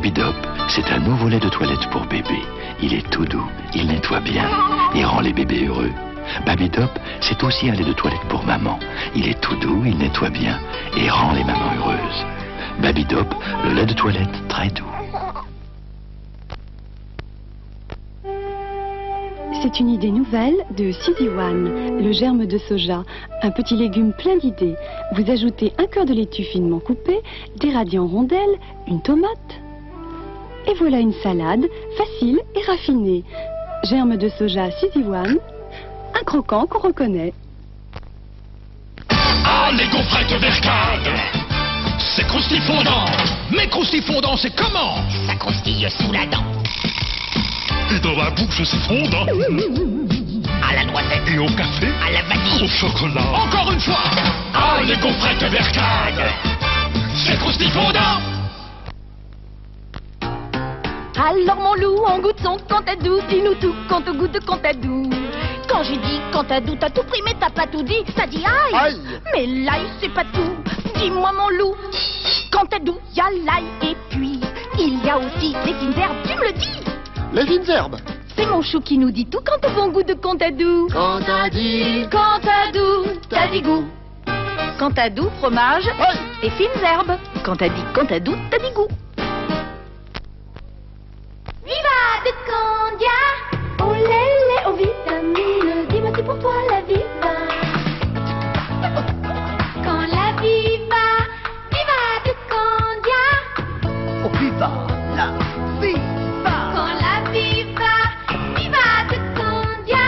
Babydop, c'est un nouveau lait de toilette pour bébé. Il est tout doux, il nettoie bien et rend les bébés heureux. Babydop, c'est aussi un lait de toilette pour maman. Il est tout doux, il nettoie bien et rend les mamans heureuses. Babydop, le lait de toilette très doux. C'est une idée nouvelle de Suzy One, le germe de soja, un petit légume plein d'idées. Vous ajoutez un cœur de laitue finement coupé, des radis en rondelles, une tomate. Et voilà une salade facile et raffinée. Germe de soja Suzy One, un croquant qu'on reconnaît. Ah, les gaufrettes Vercade, c'est croustifondant. Mais croustifondant, c'est comment? Ça croustille sous la dent. Et dans la bouche, c'est fondant. À la noisette. Et au café? À la vanille. Au chocolat. Encore une fois. Ah, les gaufrettes Vercade, c'est croustifondant. Alors mon loup, on goûte son Cantadou. Dis-nous tout quant au goût de Cantadou. Quand j'ai dit Cantadou, t'as tout pris mais t'as pas tout dit. Ça dit aïe, Aïe. Mais l'ail c'est pas tout. Dis-moi mon loup, Cantadou, y a l'ail et puis il y a aussi des fines herbes, tu me le dis. Les fines herbes. C'est mon chou qui nous dit tout quant au bon goût de Cantadou. Cantadou. Cantadou, t'as dit goût. Cantadou, fromage Aïe. et fines herbes. Quand t'as dit Cantadou, t'as dit goût. Viva de Candia, oh lélé, oh vitamine, dis-moi c'est pour toi la Viva. Quand la Viva, Viva de Candia, Oh, viva la viva. quand la Viva, Viva de Candia.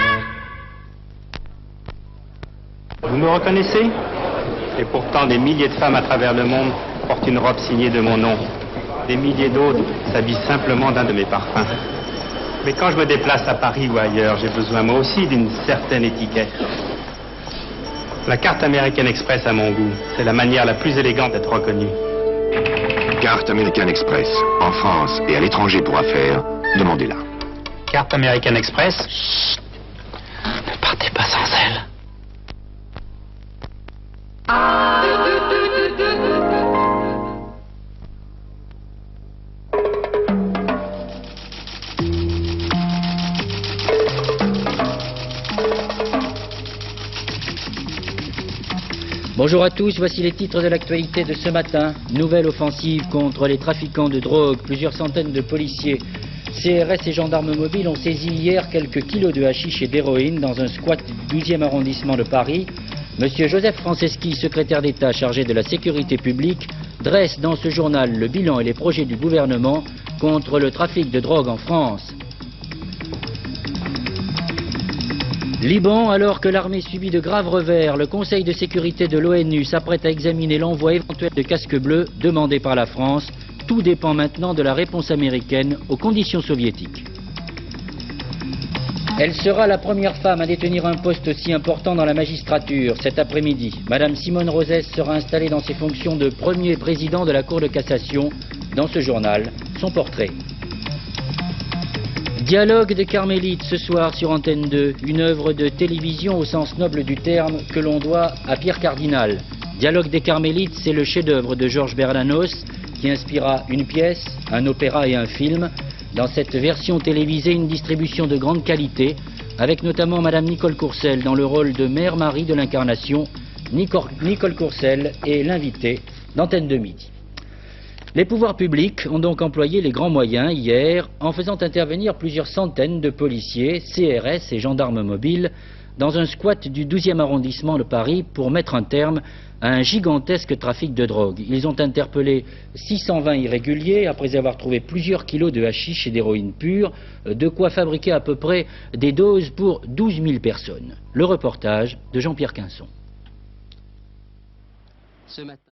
Vous me reconnaissez? Et pourtant, des milliers de femmes à travers le monde portent une robe signée de mon nom. Des milliers d'autres s'habillent simplement d'un de mes parfums. Mais quand je me déplace à Paris ou ailleurs, j'ai besoin moi aussi d'une certaine étiquette. La carte American Express à mon goût, c'est la manière la plus élégante d'être reconnue. Carte American Express, en France et à l'étranger pour affaires, demandez-la. Carte American Express? Chut, ne partez pas sans elle. Bonjour à tous, voici les titres de l'actualité de ce matin. Nouvelle offensive contre les trafiquants de drogue. Plusieurs centaines de policiers, CRS et gendarmes mobiles ont saisi hier quelques kilos de hashish et d'héroïne dans un squat du 12e arrondissement de Paris. Monsieur Joseph Franceschi, secrétaire d'État chargé de la sécurité publique, dresse dans ce journal le bilan et les projets du gouvernement contre le trafic de drogue en France. Liban, alors que l'armée subit de graves revers, le Conseil de sécurité de l'ONU s'apprête à examiner l'envoi éventuel de casques bleus demandé par la France. Tout dépend maintenant de la réponse américaine aux conditions soviétiques. Elle sera la première femme à détenir un poste aussi important dans la magistrature cet après-midi. Madame Simone Rosès sera installée dans ses fonctions de premier président de la Cour de cassation. Dans ce journal, son portrait. Dialogue des Carmélites ce soir sur Antenne 2, une œuvre de télévision au sens noble du terme que l'on doit à Pierre Cardinal. Dialogue des Carmélites, c'est le chef-d'œuvre de Georges Bernanos qui inspira une pièce, un opéra et un film. Dans cette version télévisée, une distribution de grande qualité, avec notamment Madame Nicole Courcel dans le rôle de Mère Marie de l'Incarnation. Nicole Courcel est l'invitée d'Antenne 2 Midi. Les pouvoirs publics ont donc employé les grands moyens hier en faisant intervenir plusieurs centaines de policiers, CRS et gendarmes mobiles dans un squat du 12e arrondissement de Paris pour mettre un terme à un gigantesque trafic de drogue. Ils ont interpellé 620 irréguliers après avoir trouvé plusieurs kilos de hashish et d'héroïne pure, de quoi fabriquer à peu près des doses pour 12 000 personnes. Le reportage de Jean-Pierre Quinson. Ce matin.